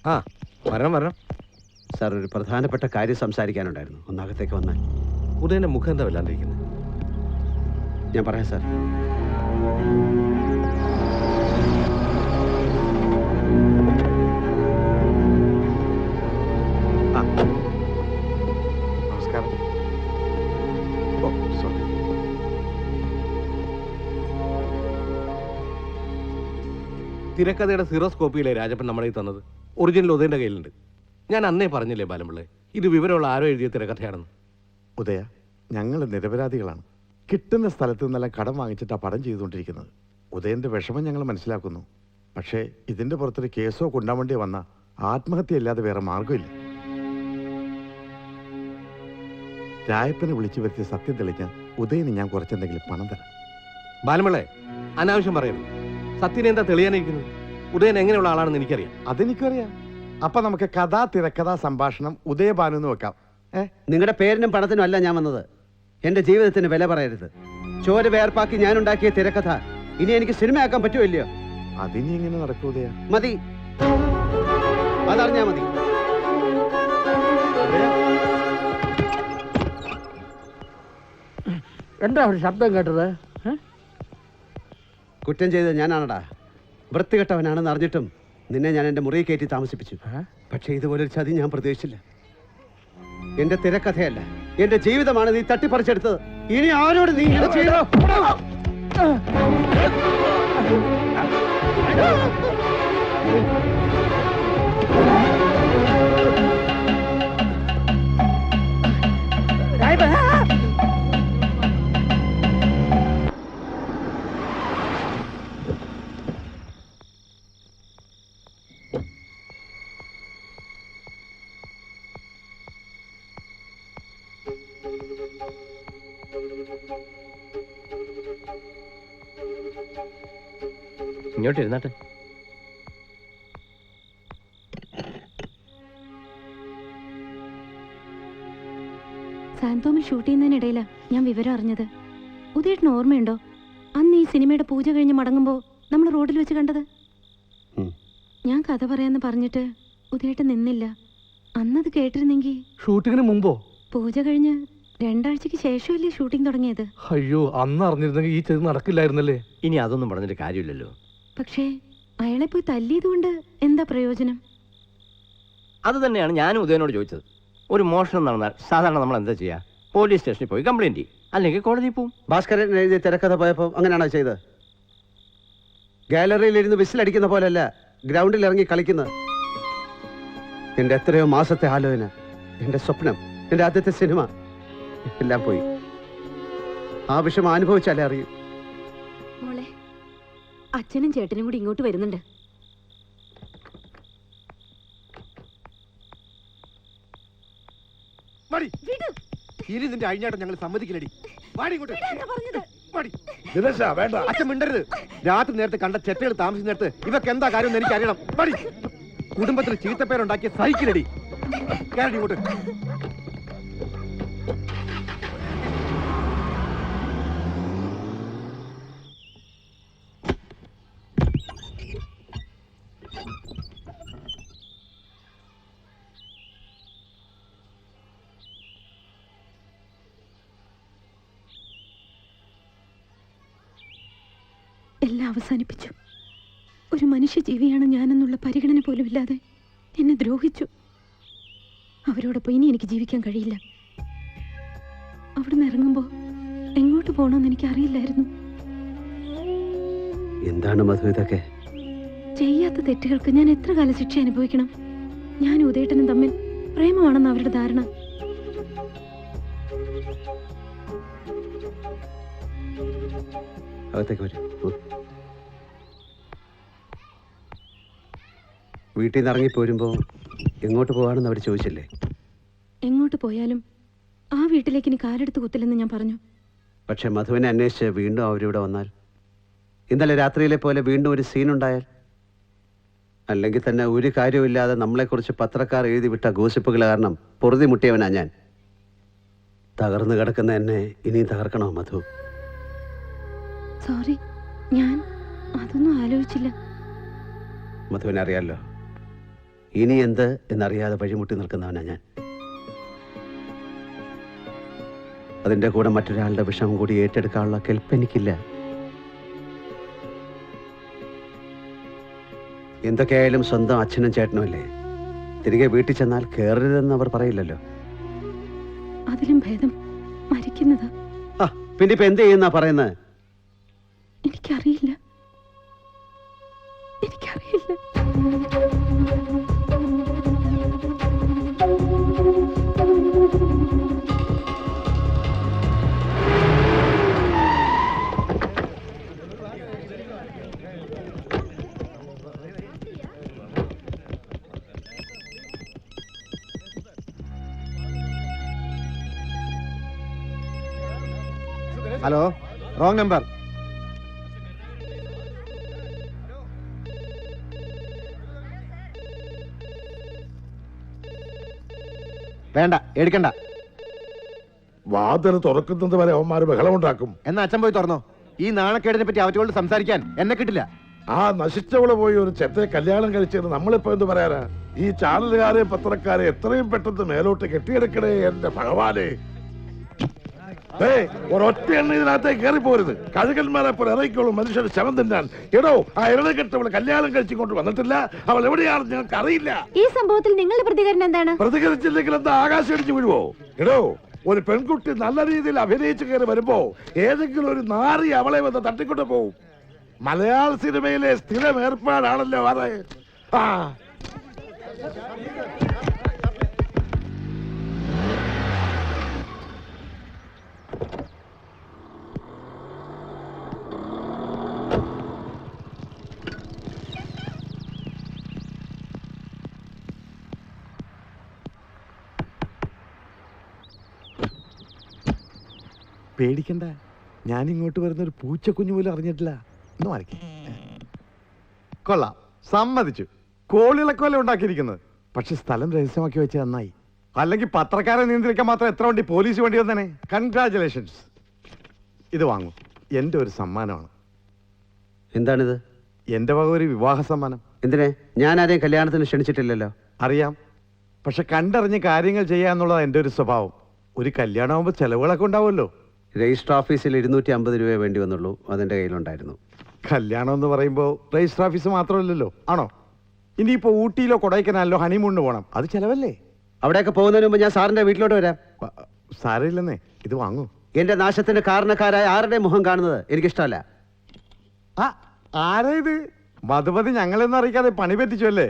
ആ വരണം. സാർ, ഒരു പ്രധാനപ്പെട്ട കാര്യം സംസാരിക്കാനുണ്ടായിരുന്നു. ഒന്നകത്തേക്ക് വന്നാൽ. ഉദയന്റെ മുഖം എന്താ വല്ലാണ്ടിരിക്കുന്നത്? ഞാൻ പറയാം സാർ. നമസ്കാരം. ഓ സോറി. തിരക്കഥയുടെ സിറോസ്കോപ്പിയിലെ രാജപ്പൻ നമ്മളെ തന്നത് ഒറിജിനൽ ഉദയന്റെ കയ്യിലുണ്ട്. ഞാൻ അന്നേ പറഞ്ഞില്ലേ ബാലമ്പിള്ളേ, ഇത് വിവരമുള്ള ആരോ എഴുതിയ തിരക്കഥയാണെന്ന്. ഉദയ, ഞങ്ങൾ നിരപരാധികളാണ്. കിട്ടുന്ന സ്ഥലത്ത് നിന്നെല്ലാം കടം വാങ്ങിച്ചിട്ടാണ് പടം ചെയ്തുകൊണ്ടിരിക്കുന്നത്. ഉദയന്റെ വിഷമം ഞങ്ങൾ മനസ്സിലാക്കുന്നു. പക്ഷേ ഇതിന്റെ പുറത്തൊരു കേസോ കൊണ്ടാവേണ്ടി വന്ന ആത്മഹത്യയല്ലാതെ വേറെ മാർഗമില്ല. രായപ്പനെ വിളിച്ചു വരുത്തിയ സത്യം തെളിഞ്ഞാൽ ഉദയന് ഞാൻ കുറച്ചെന്തെങ്കിലും പണം തരാം. ബാലമ്പിള്ളേ, അനാവശ്യം പറയരുത്. സത്യനെ എന്താ തെളിയാനിരിക്കുന്നത്? ഉദയൻ എങ്ങനെയുള്ള ആളാണെന്ന് എനിക്കറിയാം. അതെനിക്കറിയാം. അപ്പൊ നമുക്ക് കഥാ തിരക്കഥാ സംഭാഷണം ഉദയഭാനു എന്ന് വെക്കാം. നിങ്ങളുടെ പേരിനും പണത്തിനും അല്ല ഞാൻ വന്നത്. എന്റെ ജീവിതത്തിന് വില പറയരുത്. ചോര വേർപ്പാക്കി ഞാൻ ഉണ്ടാക്കിയ തിരക്കഥ ഇനി എനിക്ക് സിനിമയാക്കാൻ പറ്റുമോ ഇല്ലയോ? അതിനി എങ്ങനെ നടക്കൂ ഉദയ? മതി, അതറിഞ്ഞാ മതി. എന്താ ഒരു ശബ്ദം കേട്ടത്? കുറ്റം ചെയ്തത് ഞാനാണടാ. വൃത്തികെട്ടവനാണെന്ന് അറിഞ്ഞിട്ടും നിന്നെ ഞാൻ എന്റെ മുറിയിൽ കയറ്റി താമസിപ്പിച്ചു. പക്ഷേ ഇതുപോലൊരു ചതി ഞാൻ പ്രതീക്ഷിച്ചില്ല. എന്റെ തിരക്കഥയല്ല, എന്റെ ജീവിതമാണ് നീ തട്ടിപ്പറിച്ചെടുത്തത്. ഇനി ആരോട് നീ ഇത് ചെയ്തോ? ഇങ്ങോട്ട് ഇരുന്നാട്ടെ. സാന്തോമിൽ ഷൂട്ട് ചെയ്യുന്നതിനിടയിലാ ഞാൻ വിവരം അറിഞ്ഞത്. ഉദയേട്ടന് ഓർമ്മയുണ്ടോ അന്ന് ഈ സിനിമയുടെ പൂജ കഴിഞ്ഞ് മടങ്ങുമ്പോ നമ്മൾ റോഡിൽ വെച്ച് കണ്ടത്? ഞാൻ കഥ പറയാന്ന് പറഞ്ഞിട്ട് ഉദയേട്ടൻ നിന്നില്ല. അന്നത് കേട്ടിരുന്നെങ്കിൽ. ഷൂട്ടിങ്ങിന് മുമ്പോ? പൂജ കഴിഞ്ഞ് 2 ആഴ്ചക്ക് ശേഷമല്ലേ ഷൂട്ടിംഗ് തുടങ്ങിയത്? അയ്യോ, അന്ന് അറിഞ്ഞിരുന്നെങ്കിൽ ഈ ചെയ്ത് നടക്കില്ലായിരുന്നല്ലേ. ഇനി അതൊന്നും പറഞ്ഞിട്ട് കാര്യമില്ലല്ലോ. പക്ഷേ അയാളെ പോയി തല്ലിയതുകൊണ്ട് എന്താ പ്രയോജനം? അത് തന്നെയാണ് ഞാനും ഉദയനോട് ചോദിച്ചത്. ഒരു മോഷണം നടന്നാൽ സാധാരണ നമ്മൾ എന്താ ചെയ്യുക? പോലീസ് സ്റ്റേഷനിൽ പോയി കംപ്ലൈന്റ് ചെയ്യും, അല്ലെങ്കിൽ കോടതിയിൽ പോവും. ഭാസ്കരൻ എഴുതിയ തിരക്കഥ പോയപ്പോൾ അങ്ങനെയാണോ ചെയ്തത്? ഗാലറിയിലിരുന്ന് വിസിലടിക്കുന്ന പോലെയല്ല ഗ്രൗണ്ടിൽ ഇറങ്ങി കളിക്കുന്നത്. എന്റെ എത്രയോ മാസത്തെ ആലോചന, എന്റെ സ്വപ്നം, എന്റെ ആദ്യത്തെ സിനിമ എല്ലാം പോയി. ആ വിഷമം അനുഭവിച്ചാലേ അറിയൂ. മോളെ, അച്ഛനും ചേട്ടനും കൂടി ഇങ്ങോട്ട് വരുന്നുണ്ട്. ഇനി നിന്റെ അഴിഞ്ഞാട്ടം ഞങ്ങൾ സമ്മതിക്കില്ലടി. അച്ഛൻ മിണ്ടരുത്. രാത്രി നേരത്തെ കണ്ട ചെറ്റകൾ താമസിക്കുന്നിടത്ത് ഇവക്ക് എന്താ കാര്യം എനിക്ക് അറിയണം. കുടുംബത്തിൽ ചീത്തപ്പേരുണ്ടാക്കിയ സഹിക്കില്ലടി. കേരളി ഇങ്ങോട്ട്. എല്ലാം അവസാനിപ്പിച്ചു. ഒരു മനുഷ്യജീവിയാണ് ഞാനെന്നുള്ള പരിഗണന പോലും ഇല്ലാതെ എന്നെ ദ്രോഹിച്ചു. അവരോടൊപ്പം ഇനി എനിക്ക് ജീവിക്കാൻ കഴിയില്ല. അവിടുന്ന് ഇറങ്ങുമ്പോൾ എങ്ങോട്ട് പോകണമെന്ന് എനിക്ക് അറിയില്ലായിരുന്നു. എന്താണ് മധു ഇതൊക്കെ? ചെയ്യാത്ത തെറ്റുകൾക്ക് ഞാൻ എത്ര കാലം ശിക്ഷ അനുഭവിക്കണം? ഞാൻ ഉദയേട്ടനും തമ്മിൽ പ്രേമമാണെന്ന് അവരുടെ ധാരണ. അകത്തേക്ക് വരൂ. വീട്ടിൽ നിന്ന് ഇറങ്ങിപ്പോരുമ്പോൾ എങ്ങോട്ട് പോകാണെന്ന് അവർ ചോദിച്ചില്ലേ? എങ്ങോട്ട് പോയാലും ആ വീട്ടിലേക്ക് ഇനി കാലെടുത്ത് കുത്തില്ലെന്ന് ഞാൻ പറഞ്ഞു. പക്ഷെ മധുവിനെ അന്വേഷിച്ച് വീണ്ടും അവരിവിടെ വന്നാൽ, ഇന്നലെ രാത്രിയിലെ പോലെ വീണ്ടും ഒരു സീനുണ്ടായാൽ, അല്ലെങ്കിൽ തന്നെ ഒരു കാര്യമില്ലാതെ നമ്മളെക്കുറിച്ച് പത്രക്കാർ എഴുതി വിട്ട ഗോസിപ്പുകൾ കാരണം പൊറുതി മുട്ടിയവനാ ഞാൻ. തകർന്നു കിടക്കുന്ന എന്നെ ഇനിയും തകർക്കണോ മധു? സോറി, ഞാൻ അതൊന്നും ആലോചിച്ചില്ല. മധുവിനെ അറിയാലോ, ഇനി എന്ത് എന്നറിയാതെ വഴിമുട്ടി നിൽക്കുന്നവനാ ഞാൻ. അതിൻ്റെ കൂടെ മറ്റൊരാളുടെ വിഷമം കൂടി ഏറ്റെടുക്കാനുള്ള കെൽപ്പ് എനിക്കില്ല. എന്തൊക്കെയായാലും സ്വന്തം അച്ഛനും ചേട്ടനും അല്ലേ. തിരികെ വീട്ടിൽ ചെന്നാൽ കയറരുതെന്ന് അവർ പറയില്ലല്ലോ. അതിലും ഭേദം മരിക്കുന്നത്. പിന്നെ ഇപ്പൊ എന്ത് ചെയ്യുന്നാ പറയുന്നത്? എനിക്കറിയില്ല. എനിക്കറിയില്ല. Hello, wrong number. വേണ്ട, എടുക്കണ്ട. വാതിൽ തുറക്കുന്നത് വരെ അവന്മാര് ബഹളമുണ്ടാക്കും. എന്നാ അച്ഛൻ പോയി തുറന്നോ. ഈ നാണക്കേടിനെ പറ്റി അവറ്റോട് സംസാരിക്കാൻ എന്നെ കിട്ടില്ല. ആ നശിച്ചവള് പോയി ഒരു ചെത്തെ കല്യാണം കഴിച്ചത് നമ്മളിപ്പോ എന്ത് പറയാനാ? ഈ ചാനലുകാരെ പത്രക്കാരെ എത്രയും പെട്ടെന്ന് മേലോട്ട് കെട്ടിയെടുക്കണേ എന്റെ ഭഗവാനെ. ഒരൊറ്റ എണ്ണ ഇതിനകത്തേക്ക് കയറി പോരുത്. കഴുകന്മാരെ പോലെ ഇറങ്ങിക്കോളും മനുഷ്യർ ശവം തിന്നാൻ. എടോ, ആ ഇറങ്ങിക്കെട്ടവള് കല്യാണം കഴിച്ചുകൊണ്ട് വന്നിട്ടില്ല. അവൾ എവിടെയാണെന്ന് ഞങ്ങൾക്ക് അറിയില്ല. ഈ സംഭവത്തിൽ നിങ്ങളുടെ പ്രതികരണം എന്താണ്? പ്രതികരിച്ചില്ലെങ്കിൽ എന്താ ആകാശം ഇടിച്ചു വീഴുവോ? എടോ, ഒരു പെൺകുട്ടി നല്ല രീതിയിൽ അഭിനയിച്ചു കയറി വരുമ്പോ ഏതെങ്കിലും ഒരു നാറി അവളെ വന്ന് തട്ടിക്കൊണ്ട് പോവും. മലയാള സിനിമയിലെ സ്ഥിരം ഏർപ്പാടാണല്ലോ അത്. ആ പേടിക്കണ്ട, ഞാൻ ഇങ്ങോട്ട് വരുന്ന ഒരു പൂച്ചക്കുഞ്ഞു പോലും അറിഞ്ഞിട്ടില്ല. ഒന്ന് മറിക്കേ. കൊള്ളാം, സമ്മതിച്ചു. കോളിളക്കോല ഉണ്ടാക്കിയിരിക്കുന്നത്. പക്ഷെ സ്ഥലം രഹസ്യമാക്കി വെച്ച് നന്നായി. അല്ലെങ്കിൽ പത്രക്കാരെ നിയന്ത്രിക്കാൻ മാത്രം എത്ര വണ്ടി പോലീസ് വേണ്ടി വന്നേ. കൺഗ്രാചുലേഷൻസ്. ഇത് വാങ്ങൂ, എന്റെ ഒരു സമ്മാനമാണ്. എന്താണിത്? എന്റെ വക ഒരു വിവാഹ സമ്മാനം. എന്തിനെ? ഞാൻ ആരെയും കല്യാണത്തിന് ക്ഷണിച്ചിട്ടില്ലല്ലോ. അറിയാം, പക്ഷെ കണ്ടറിഞ്ഞ് കാര്യങ്ങൾ ചെയ്യാന്നുള്ളത് എന്റെ ഒരു സ്വഭാവം. ഒരു കല്യാണമാകുമ്പോൾ ചെലവുകളൊക്കെ ഉണ്ടാവുമല്ലോ. രജിസ്റ്റർ ഓഫീസിൽ 250 രൂപ വേണ്ടി വന്നുള്ളൂ. അതെന്റെ കയ്യിലുണ്ടായിരുന്നു. കല്യാണം എന്ന് പറയുമ്പോൾ രജിസ്റ്റർ ഓഫീസ് മാത്രമല്ലല്ലോ, ആണോ? ഇനിയിപ്പോ ഊട്ടിയിലോ കൊടൈക്കനാലിലോ ഹണിമൂണിന് പോകണം, അത് ചെലവല്ലേ? അവിടെയൊക്കെ പോകുന്നതിന് മുമ്പ് ഞാൻ സാറിന്റെ വീട്ടിലോട്ട് വരാം. സാരമില്ലെന്നേ, ഇത് വാങ്ങൂ. എന്റെ നാശത്തിന് കാരണക്കാരായ ആരുടെ മുഖം കാണുന്നത് എനിക്കിഷ്ടമല്ല. ആരാ ഇത്? മധുമതി ഞങ്ങളെന്ന് അറിയിക്കാതെ പണി പറ്റിച്ചു അല്ലേ?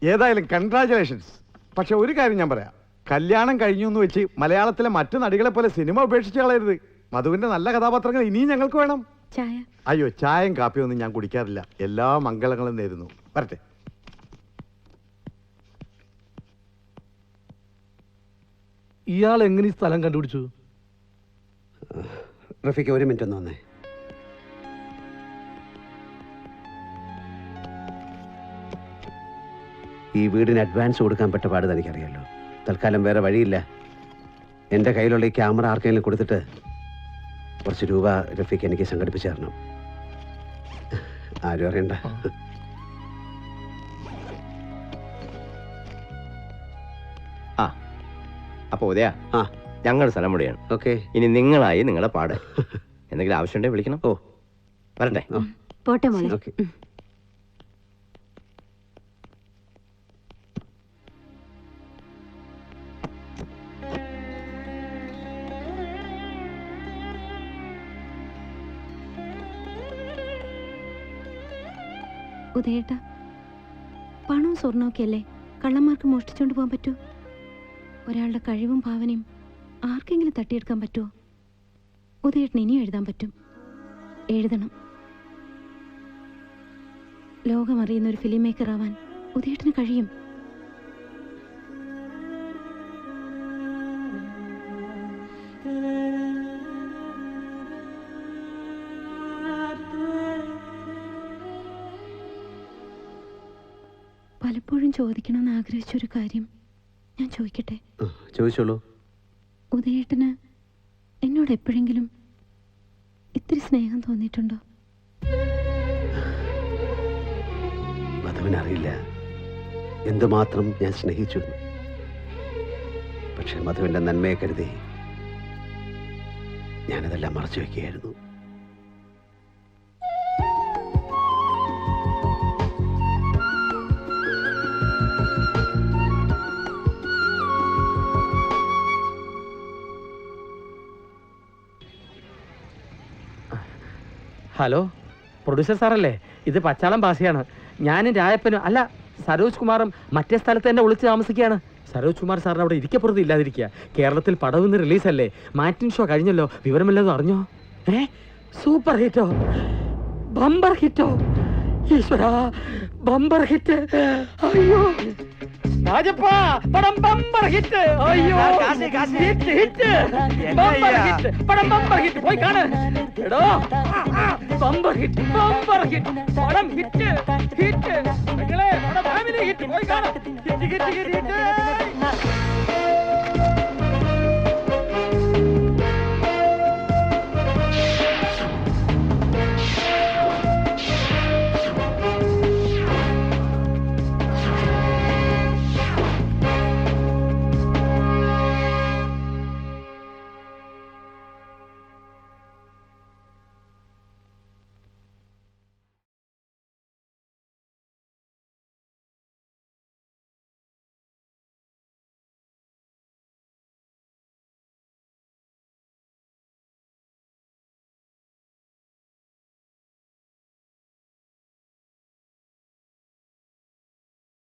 ഏതായാലും കൺഗ്രാചുലേഷൻസ്. പക്ഷെ ഒരു കാര്യം ഞാൻ പറയാം, കല്യാണം കഴിഞ്ഞു എന്ന് വെച്ച് മലയാളത്തിലെ മറ്റു നടികളെ പോലെ സിനിമ ഉപേക്ഷിച്ച് കളയരുത്. മധുവിന്റെ നല്ല കഥാപാത്രങ്ങൾ ഇനിയും ഞങ്ങൾക്ക് വേണം. ചായ? അയ്യോ, ചായയും കാപ്പിയും ഒന്നും ഞാൻ കുടിക്കാറില്ല. എല്ലാ മംഗളങ്ങളും നേരുന്നു. വരട്ടെ. ഇയാൾ എങ്ങനെ ഈ സ്ഥലം കണ്ടുപിടിച്ചു? റഫീക്ക്, ഒരു മിനിറ്റ് ഒന്ന് വന്നേ. ഈ വീടിന് അഡ്വാൻസ് കൊടുക്കാൻ പറ്റ പാട് എനിക്കറിയാലോ. തൽക്കാലം വേറെ വഴിയില്ല. എൻ്റെ കയ്യിലുള്ള ഈ ക്യാമറ ആർക്കെങ്കിലും കൊടുത്തിട്ട് കുറച്ച് രൂപ റഫീക്ക് എനിക്ക് സംഘടിപ്പിച്ച് തരണം. ആരും അറിയണ്ട. അപ്പൊ ഉദയ, ഞങ്ങളുടെ സ്ഥലം ഇവിടെയാണ്. ഓക്കെ, ഇനി നിങ്ങളായി നിങ്ങളുടെ പാട്. എന്തെങ്കിലും ആവശ്യമുണ്ടെങ്കിൽ വിളിക്കണം. ഓ, വരട്ടെ. പോട്ടെ മോളെ. ഓക്കെ. ഉദയേട്ട, പണവും സ്വർണ്ണമൊക്കെ അല്ലേ കള്ളന്മാർക്ക് മോഷ്ടിച്ചോണ്ട് പോകാൻ പറ്റൂ? ഒരാളുടെ കഴിവും ഭാവനയും ആർക്കെങ്കിലും തട്ടിയെടുക്കാൻ പറ്റുമോ? ഉദയേട്ടന് ഇനിയും എഴുതാൻ പറ്റും. എഴുതണം. ലോകമറിയുന്ന ഒരു ഫിലിം മേക്കർ ആവാൻ ഉദയേട്ടന് കഴിയും. പലപ്പോഴും ചോദിക്കണമെന്ന് ആഗ്രഹിച്ചൊരു കാര്യം ഞാൻ ചോദിക്കട്ടെ? ചോദിച്ചോളൂ. ഉദയേട്ടന് എന്നോട് എപ്പോഴെങ്കിലും ഇത്തിരി സ്നേഹം തോന്നിയിട്ടുണ്ടോ? മധുവിനറിയില്ല. എന്തുമാത്രം ഞാൻ സ്നേഹിച്ചു എന്ന്. പക്ഷെ മധുവിന്റെ നന്മയെ കരുതി ഞാനതെല്ലാം മറച്ചു വയ്ക്കുകയായിരുന്നു. ഹലോ, പ്രൊഡ്യൂസർ സാറല്ലേ? ഇത് പച്ചാളം ഭാഷയാണ്. ഞാനും രായപ്പനും അല്ല, സരോജ് കുമാറും മറ്റേ സ്ഥലത്ത് തന്നെ ഒളിച്ച് താമസിക്കുകയാണ്. സരോജ് കുമാർ സാറിന് അവിടെ ഇരിക്കപ്പുറത്ത് ഇല്ലാതിരിക്കുക. കേരളത്തിൽ പടവിന്ന് റിലീസല്ലേ, മാറ്റിൻ ഷോ കഴിഞ്ഞല്ലോ. വിവരമില്ലതും അറിഞ്ഞോ? സൂപ്പർ ഹിറ്റോ, ബമ്പർ ഹിറ്റോ, ഈശ്വരാ ബമ്പർ ഹിറ്റ്. അയ്യോ രാജപ്പാ, പടം ബമ്പർ ഹിറ്റ്. അയ്യോ ഹിറ്റ് ഹിറ്റ്, ബമ്പർ ഹിറ്റ്, പടം ബമ്പർ ഹിറ്റ്. പോയി കാണ് എടോ. ബമ്പർ ഹിറ്റ്, ബമ്പർ ഹിറ്റ്, പടം ഹിറ്റ് ഹിറ്റ്. നിങ്ങളെ നമ്മുടെ ഫാമിലി ഹിറ്റ്. പോയി കാണ്. Hit hit hit hit.